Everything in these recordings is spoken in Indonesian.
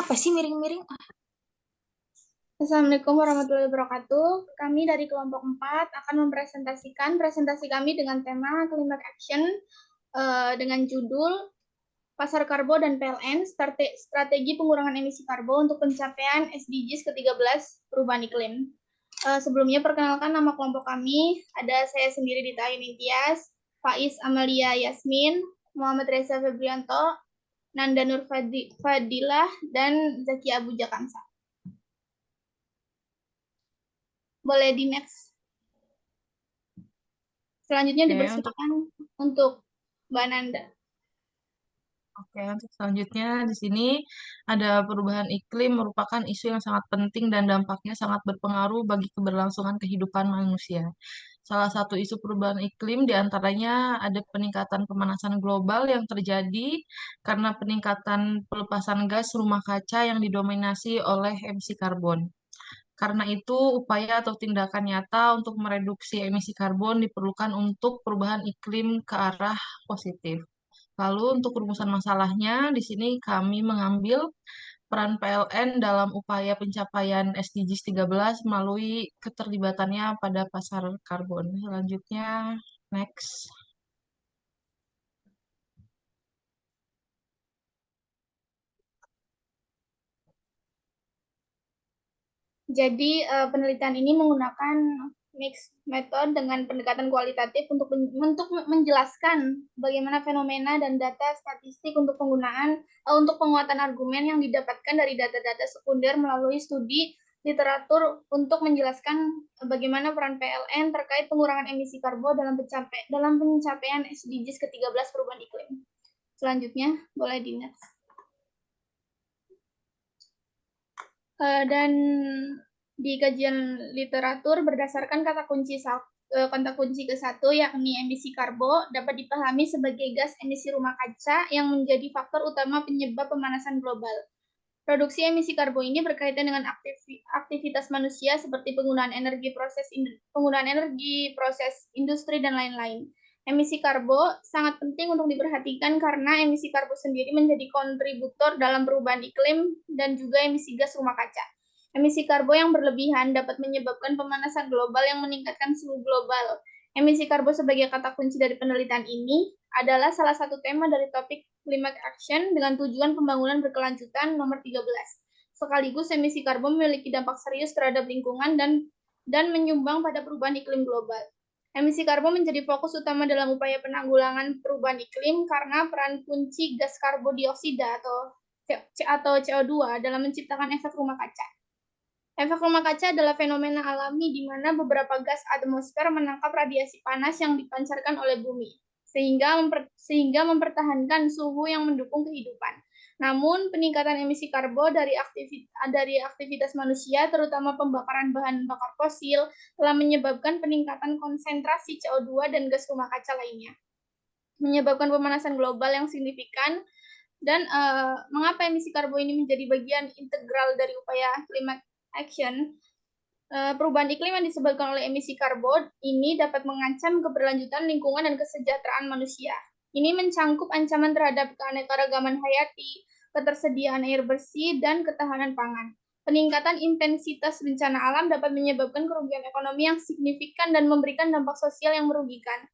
Apa sih miring-miring? Assalamualaikum warahmatullahi wabarakatuh. Kami dari kelompok 4 akan mempresentasikan presentasi kami dengan tema Climate Action dengan judul Pasar Karbo dan PLN, Strategi Pengurangan Emisi Karbo untuk Pencapaian SDGs ke-13 Perubahan Iklim. Sebelumnya perkenalkan nama kelompok kami, ada saya sendiri Dita Yunintias, Faiz Amalia Yasmin, Muhammad Reza Febrianto, Nanda Nur Fadilah, dan Zaki Abu Jakamsa. Boleh di next. Selanjutnya dipersilakan untuk Mbak Nanda. Oke, untuk selanjutnya di sini ada perubahan iklim merupakan isu yang sangat penting dan dampaknya sangat berpengaruh bagi keberlangsungan kehidupan manusia. Salah satu isu perubahan iklim diantaranya ada peningkatan pemanasan global yang terjadi karena peningkatan pelepasan gas rumah kaca yang didominasi oleh emisi karbon. Karena itu, upaya atau tindakan nyata untuk mereduksi emisi karbon diperlukan untuk perubahan iklim ke arah positif. Lalu untuk rumusan masalahnya, di sini kami mengambil peran PLN dalam upaya pencapaian SDGs 13 melalui keterlibatannya pada pasar karbon. Selanjutnya, next. Jadi penelitian ini menggunakan mix method dengan pendekatan kualitatif untuk menjelaskan bagaimana fenomena dan data statistik untuk untuk penguatan argumen yang didapatkan dari data-data sekunder melalui studi literatur untuk menjelaskan bagaimana peran PLN terkait pengurangan emisi karbo dalam pencapaian SDGs ke-13 perubahan iklim. Selanjutnya, boleh di next. Dan di kajian literatur berdasarkan kata kunci ke-1 yakni emisi karbo dapat dipahami sebagai gas emisi rumah kaca yang menjadi faktor utama penyebab pemanasan global. Produksi emisi karbo ini berkaitan dengan aktivitas manusia seperti penggunaan energi proses industri dan lain-lain. Emisi karbo sangat penting untuk diperhatikan karena emisi karbo sendiri menjadi kontributor dalam perubahan iklim dan juga emisi gas rumah kaca. Emisi karbo yang berlebihan dapat menyebabkan pemanasan global yang meningkatkan suhu global. Emisi karbo sebagai kata kunci dari penelitian ini adalah salah satu tema dari topik Climate Action dengan tujuan pembangunan berkelanjutan nomor 13. Sekaligus emisi karbo memiliki dampak serius terhadap lingkungan dan menyumbang pada perubahan iklim global. Emisi karbon menjadi fokus utama dalam upaya penanggulangan perubahan iklim karena peran kunci gas karbon dioksida atau CO2 dalam menciptakan efek rumah kaca. Efek rumah kaca adalah fenomena alami di mana beberapa gas atmosfer menangkap radiasi panas yang dipancarkan oleh bumi, sehingga mempertahankan suhu yang mendukung kehidupan. Namun, peningkatan emisi karbon dari aktivitas manusia, terutama pembakaran bahan bakar fosil, telah menyebabkan peningkatan konsentrasi CO2 dan gas rumah kaca lainnya, menyebabkan pemanasan global yang signifikan. Dan mengapa emisi karbon ini menjadi bagian integral dari upaya climate action? Perubahan iklim yang disebabkan oleh emisi karbon ini dapat mengancam keberlanjutan lingkungan dan kesejahteraan manusia. Ini mencangkup ancaman terhadap keanekaragaman hayati, ketersediaan air bersih, dan ketahanan pangan. Peningkatan intensitas bencana alam dapat menyebabkan kerugian ekonomi yang signifikan dan memberikan dampak sosial yang merugikan.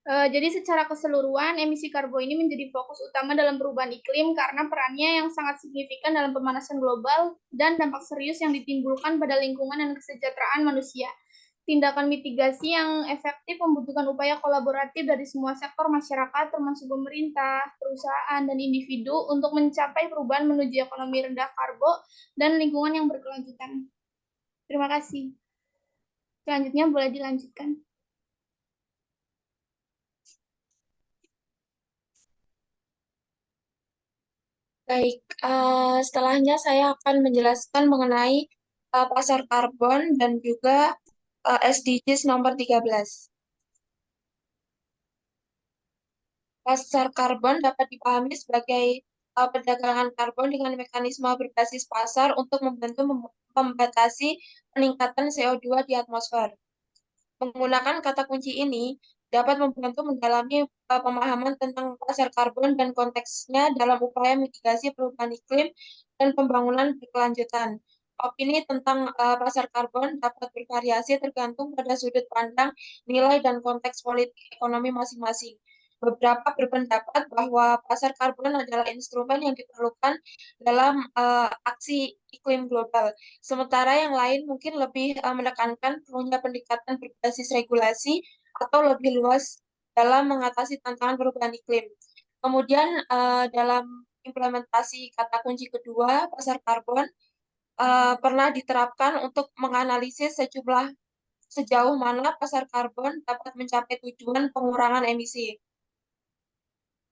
Jadi secara keseluruhan, emisi karbon ini menjadi fokus utama dalam perubahan iklim karena perannya yang sangat signifikan dalam pemanasan global dan dampak serius yang ditimbulkan pada lingkungan dan kesejahteraan manusia. Tindakan mitigasi yang efektif membutuhkan upaya kolaboratif dari semua sektor masyarakat, termasuk pemerintah, perusahaan, dan individu untuk mencapai perubahan menuju ekonomi rendah karbon dan lingkungan yang berkelanjutan. Terima kasih. Selanjutnya boleh dilanjutkan. Baik, setelahnya saya akan menjelaskan mengenai pasar karbon dan juga SDGs nomor 13. Pasar karbon dapat dipahami sebagai perdagangan karbon dengan mekanisme berbasis pasar untuk membantu membatasi peningkatan CO2 di atmosfer. Menggunakan kata kunci ini dapat membantu mendalami pemahaman tentang pasar karbon dan konteksnya dalam upaya mitigasi perubahan iklim dan pembangunan berkelanjutan. Opini tentang pasar karbon dapat bervariasi tergantung pada sudut pandang, nilai, dan konteks politik ekonomi masing-masing. Beberapa berpendapat bahwa pasar karbon adalah instrumen yang diperlukan dalam aksi iklim global. Sementara yang lain mungkin lebih menekankan perlunya pendekatan berbasis regulasi atau lebih luas dalam mengatasi tantangan perubahan iklim. Kemudian dalam implementasi kata kunci kedua, pasar karbon pernah diterapkan untuk menganalisis sejauh mana pasar karbon dapat mencapai tujuan pengurangan emisi.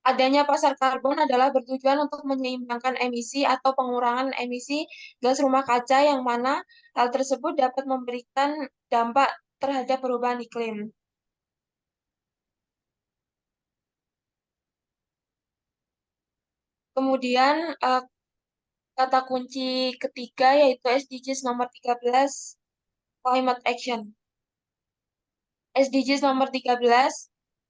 Adanya pasar karbon adalah bertujuan untuk menyeimbangkan emisi atau pengurangan emisi gas rumah kaca yang mana hal tersebut dapat memberikan dampak terhadap perubahan iklim. Kemudian kata kunci ketiga yaitu SDGs nomor 13, Climate Action. SDGs nomor 13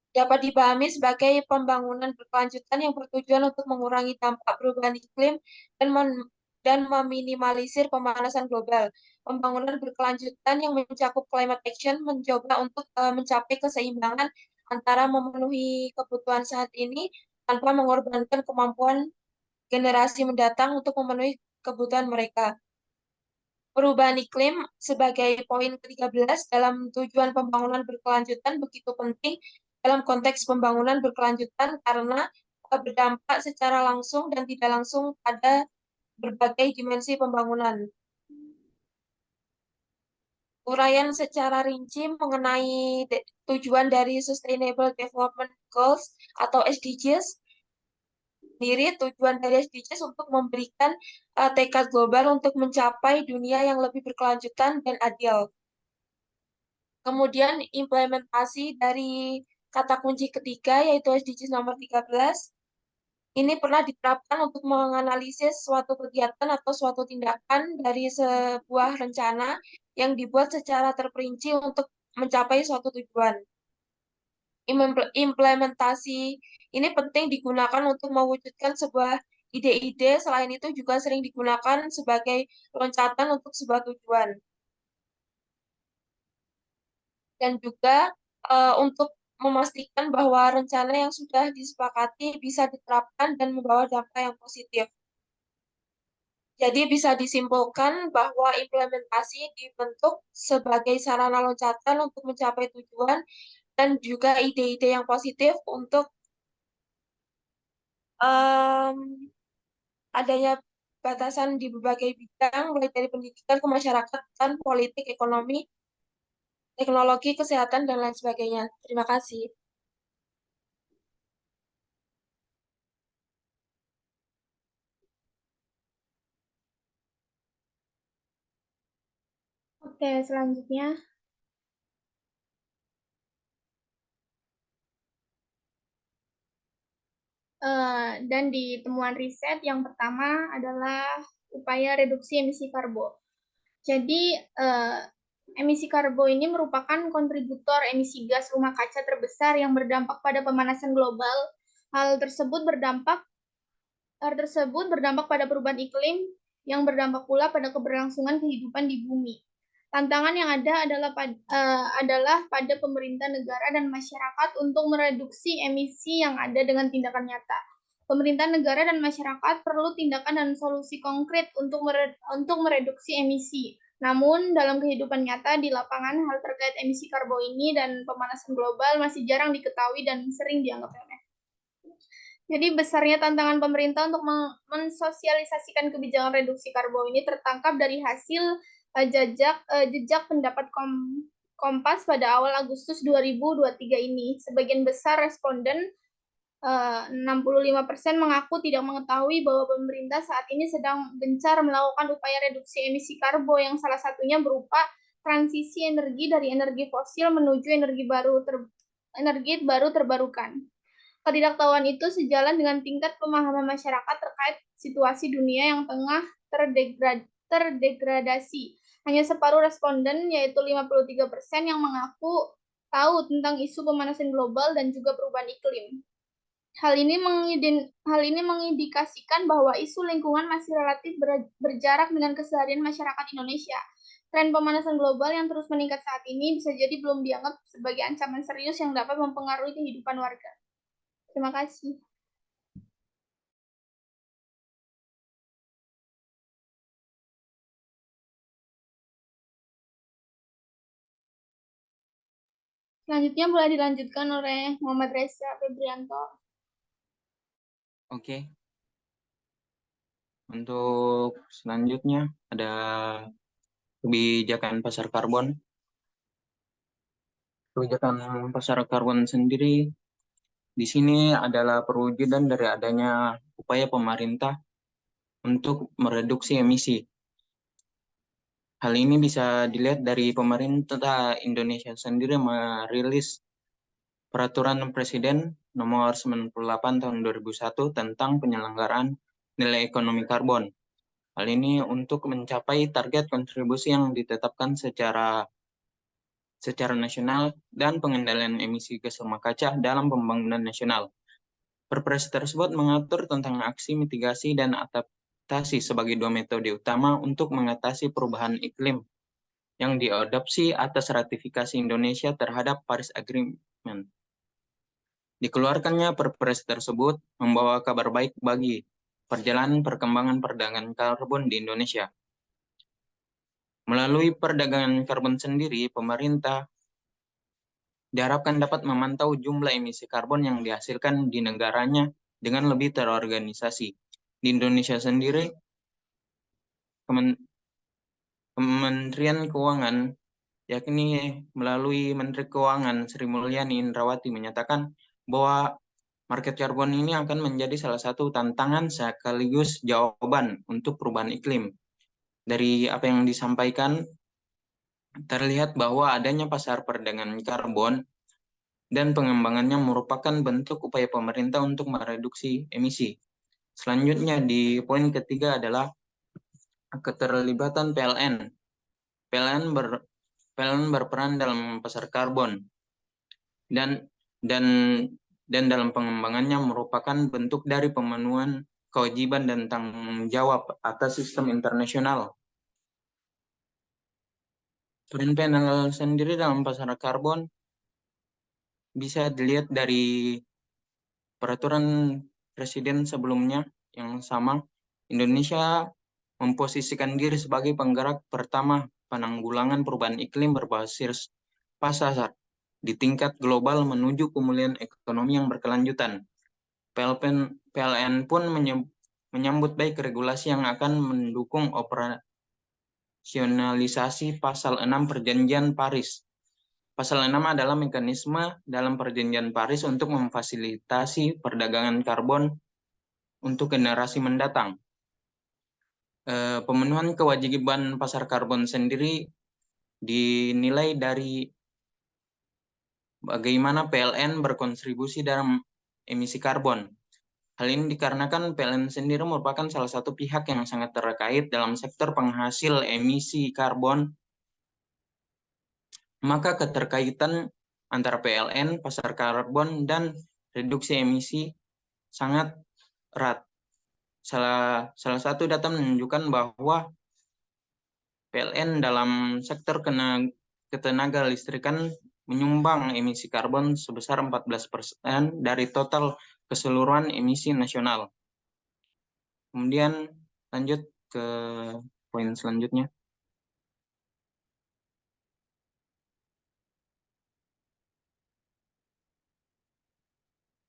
dapat dipahami sebagai pembangunan berkelanjutan yang bertujuan untuk mengurangi dampak perubahan iklim dan meminimalisir pemanasan global. Pembangunan berkelanjutan yang mencakup climate action mencoba untuk mencapai keseimbangan antara memenuhi kebutuhan saat ini tanpa mengorbankan kemampuan generasi mendatang untuk memenuhi kebutuhan mereka. Perubahan iklim sebagai poin ke-13 dalam tujuan pembangunan berkelanjutan begitu penting dalam konteks pembangunan berkelanjutan karena berdampak secara langsung dan tidak langsung pada berbagai dimensi pembangunan. Uraian secara rinci mengenai tujuan dari Sustainable Development Goals atau SDGs sendiri, tujuan dari SDGs untuk memberikan tekad global untuk mencapai dunia yang lebih berkelanjutan dan adil. Kemudian implementasi dari kata kunci ketiga yaitu SDGs nomor 13 ini pernah diterapkan untuk menganalisis suatu kegiatan atau suatu tindakan dari sebuah rencana yang dibuat secara terperinci untuk mencapai suatu tujuan. Implementasi ini penting digunakan untuk mewujudkan sebuah ide-ide, selain itu juga sering digunakan sebagai loncatan untuk sebuah tujuan. Dan juga untuk memastikan bahwa rencana yang sudah disepakati bisa diterapkan dan membawa dampak yang positif. Jadi bisa disimpulkan bahwa implementasi dibentuk sebagai sarana loncatan untuk mencapai tujuan dan juga ide-ide yang positif untuk adanya batasan di berbagai bidang, mulai dari pendidikan ke masyarakatan, politik, ekonomi, teknologi, kesehatan, dan lain sebagainya. Terima kasih. Oke, selanjutnya. Dan di temuan riset yang pertama adalah upaya reduksi emisi karbo. Jadi, emisi karbo ini merupakan kontributor emisi gas rumah kaca terbesar yang berdampak pada pemanasan global. Hal tersebut berdampak pada perubahan iklim yang berdampak pula pada keberlangsungan kehidupan di bumi. Tantangan yang ada adalah pada pemerintah negara dan masyarakat untuk mereduksi emisi yang ada dengan tindakan nyata. Pemerintah negara dan masyarakat perlu tindakan dan solusi konkret untuk mereduksi emisi. Namun, dalam kehidupan nyata di lapangan, hal terkait emisi karbo ini dan pemanasan global masih jarang diketahui dan sering dianggap remeh. Jadi besarnya tantangan pemerintah untuk mensosialisasikan kebijakan reduksi karbo ini tertangkap dari hasil jejak pendapat Kompas pada awal Agustus 2023 ini. Sebagian besar responden 65% mengaku tidak mengetahui bahwa pemerintah saat ini sedang gencar melakukan upaya reduksi emisi karbo yang salah satunya berupa transisi energi dari energi fosil menuju energi baru terbarukan. Ketidaktahuan itu sejalan dengan tingkat pemahaman masyarakat terkait situasi dunia yang tengah terdegradasi. Hanya separuh responden, yaitu 53%, yang mengaku tahu tentang isu pemanasan global dan juga perubahan iklim. Hal ini mengindikasikan bahwa isu lingkungan masih relatif berjarak dengan keseharian masyarakat Indonesia. Tren pemanasan global yang terus meningkat saat ini bisa jadi belum dianggap sebagai ancaman serius yang dapat mempengaruhi kehidupan warga. Terima kasih. Selanjutnya boleh dilanjutkan oleh Muhammad Reza Febrianto. Oke. Untuk selanjutnya ada kebijakan pasar karbon. Kebijakan pasar karbon sendiri di sini adalah perwujudan dari adanya upaya pemerintah untuk mereduksi emisi. Hal ini bisa dilihat dari pemerintah Indonesia sendiri merilis Peraturan Presiden Nomor 98 Tahun 2001 tentang penyelenggaraan nilai ekonomi karbon. Hal ini untuk mencapai target kontribusi yang ditetapkan secara nasional dan pengendalian emisi gas rumah kaca dalam pembangunan nasional. Perpres tersebut mengatur tentang aksi mitigasi dan adaptasi sebagai dua metode utama untuk mengatasi perubahan iklim yang diadopsi atas ratifikasi Indonesia terhadap Paris Agreement. Dikeluarkannya Perpres tersebut membawa kabar baik bagi perjalanan perkembangan perdagangan karbon di Indonesia. Melalui perdagangan karbon sendiri, pemerintah diharapkan dapat memantau jumlah emisi karbon yang dihasilkan di negaranya dengan lebih terorganisasi. Di Indonesia sendiri, Kementerian Keuangan, yakni melalui Menteri Keuangan Sri Mulyani Indrawati menyatakan bahwa market karbon ini akan menjadi salah satu tantangan sekaligus jawaban untuk perubahan iklim. Dari apa yang disampaikan, terlihat bahwa adanya pasar perdagangan karbon dan pengembangannya merupakan bentuk upaya pemerintah untuk mereduksi emisi. Selanjutnya di poin ketiga adalah keterlibatan PLN. PLN berperan dalam pasar karbon dan dalam pengembangannya merupakan bentuk dari pemenuhan kewajiban dan tanggung jawab atas sistem internasional. Peran PLN sendiri dalam pasar karbon bisa dilihat dari peraturan presiden sebelumnya yang sama. Indonesia memposisikan diri sebagai penggerak pertama penanggulangan perubahan iklim berbasis pasar di tingkat global menuju pemulihan ekonomi yang berkelanjutan. PLN pun menyambut baik regulasi yang akan mendukung operasionalisasi Pasal 6 Perjanjian Paris. Pasal 6 adalah mekanisme dalam Perjanjian Paris untuk memfasilitasi perdagangan karbon untuk generasi mendatang. Pemenuhan kewajiban pasar karbon sendiri dinilai dari bagaimana PLN berkontribusi dalam emisi karbon. Hal ini dikarenakan PLN sendiri merupakan salah satu pihak yang sangat terkait dalam sektor penghasil emisi karbon. Maka keterkaitan antara PLN, pasar karbon, dan reduksi emisi sangat erat. Salah satu data menunjukkan bahwa PLN dalam sektor ketenaga listrikan menyumbang emisi karbon sebesar 14% dari total keseluruhan emisi nasional. Kemudian lanjut ke poin selanjutnya.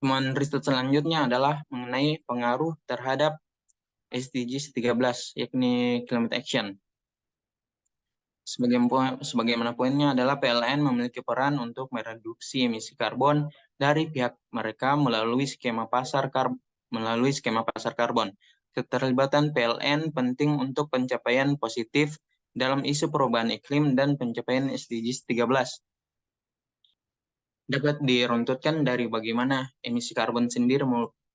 Temuan riset selanjutnya adalah mengenai pengaruh terhadap SDGs 13, yakni Climate Action. Sebagaimana poinnya adalah PLN memiliki peran untuk mereduksi emisi karbon dari pihak mereka melalui skema pasar karbon. Keterlibatan PLN penting untuk pencapaian positif dalam isu perubahan iklim dan pencapaian SDGs 13. Dapat diruntutkan dari bagaimana emisi karbon sendiri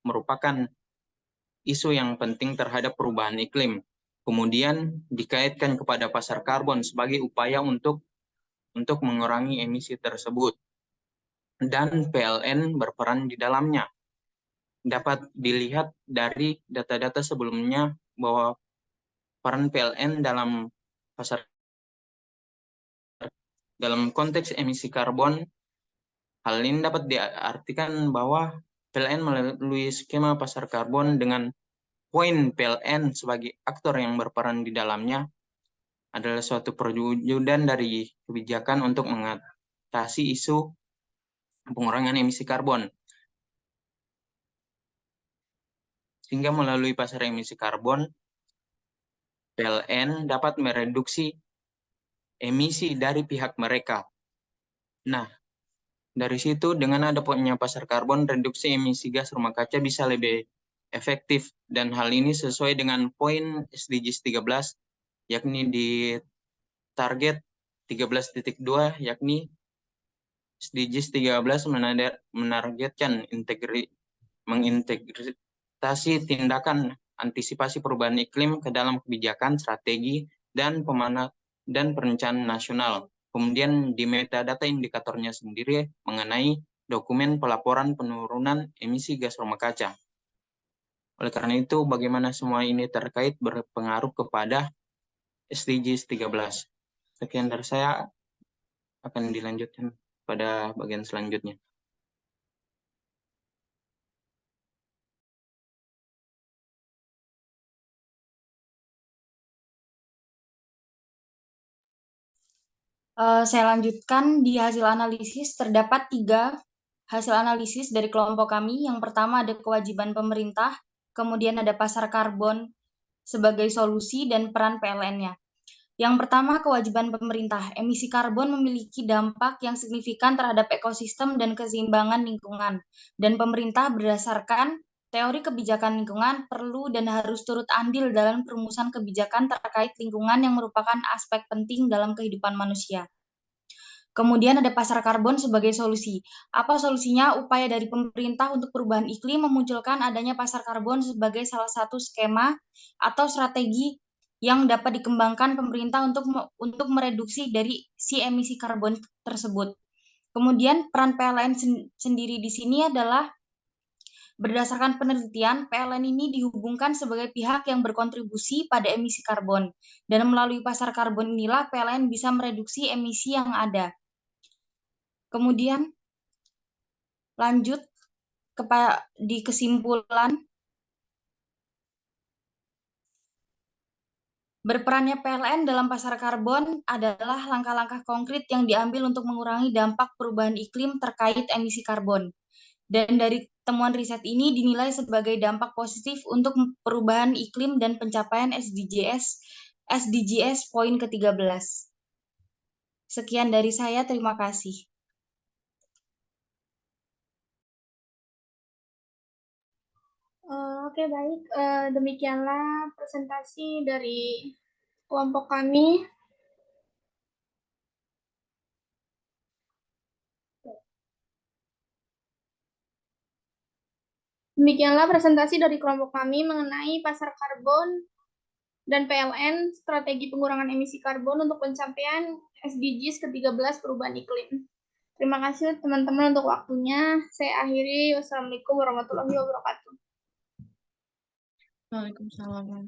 merupakan isu yang penting terhadap perubahan iklim. Kemudian dikaitkan kepada pasar karbon sebagai upaya untuk mengurangi emisi tersebut. Dan PLN berperan di dalamnya. dapat dilihat dari data-data sebelumnya bahwa peran PLN dalam konteks emisi karbon. Hal ini dapat diartikan bahwa PLN melalui skema pasar karbon dengan poin PLN sebagai aktor yang berperan di dalamnya adalah suatu perwujudan dari kebijakan untuk mengatasi isu pengurangan emisi karbon. Sehingga melalui pasar emisi karbon, PLN dapat mereduksi emisi dari pihak mereka. Nah, dari situ dengan adanya pasar karbon, reduksi emisi gas rumah kaca bisa lebih efektif, dan hal ini sesuai dengan poin SDGs 13, yakni di target 13.2, yakni SDGs 13 menargetkan mengintegrasi tindakan antisipasi perubahan iklim ke dalam kebijakan, strategi, dan perencanaan nasional. Kemudian di metadata indikatornya sendiri mengenai dokumen pelaporan penurunan emisi gas rumah kaca. Oleh karena itu, bagaimana semua ini terkait berpengaruh kepada SDGs 13. Sekian dari saya, akan dilanjutkan pada bagian selanjutnya. Saya lanjutkan di hasil analisis, terdapat 3 hasil analisis dari kelompok kami. Yang pertama ada kewajiban pemerintah, kemudian ada pasar karbon sebagai solusi dan peran PLN-nya. Yang pertama, kewajiban pemerintah. Emisi karbon memiliki dampak yang signifikan terhadap ekosistem dan keseimbangan lingkungan. Dan pemerintah berdasarkan teori kebijakan lingkungan perlu dan harus turut andil dalam perumusan kebijakan terkait lingkungan yang merupakan aspek penting dalam kehidupan manusia. Kemudian ada pasar karbon sebagai solusi. Apa solusinya? Upaya dari pemerintah untuk perubahan iklim memunculkan adanya pasar karbon sebagai salah satu skema atau strategi yang dapat dikembangkan pemerintah untuk mereduksi dari si emisi karbon tersebut. Kemudian peran PLN sendiri di sini adalah berdasarkan penelitian, PLN ini dihubungkan sebagai pihak yang berkontribusi pada emisi karbon. Dan melalui pasar karbon inilah PLN bisa mereduksi emisi yang ada. Kemudian lanjut di kesimpulan, berperannya PLN dalam pasar karbon adalah langkah-langkah konkret yang diambil untuk mengurangi dampak perubahan iklim terkait emisi karbon. Dan dari temuan riset ini dinilai sebagai dampak positif untuk perubahan iklim dan pencapaian SDGs poin ke-13. Sekian dari saya, terima kasih. Oke, baik. Demikianlah presentasi dari kelompok kami. Demikianlah presentasi dari kelompok kami mengenai pasar karbon dan PLN, strategi pengurangan emisi karbon untuk pencapaian SDGs ke-13 perubahan iklim. Terima kasih teman-teman untuk waktunya. Saya akhiri. Wassalamualaikum warahmatullahi wabarakatuh. Waalaikumsalam.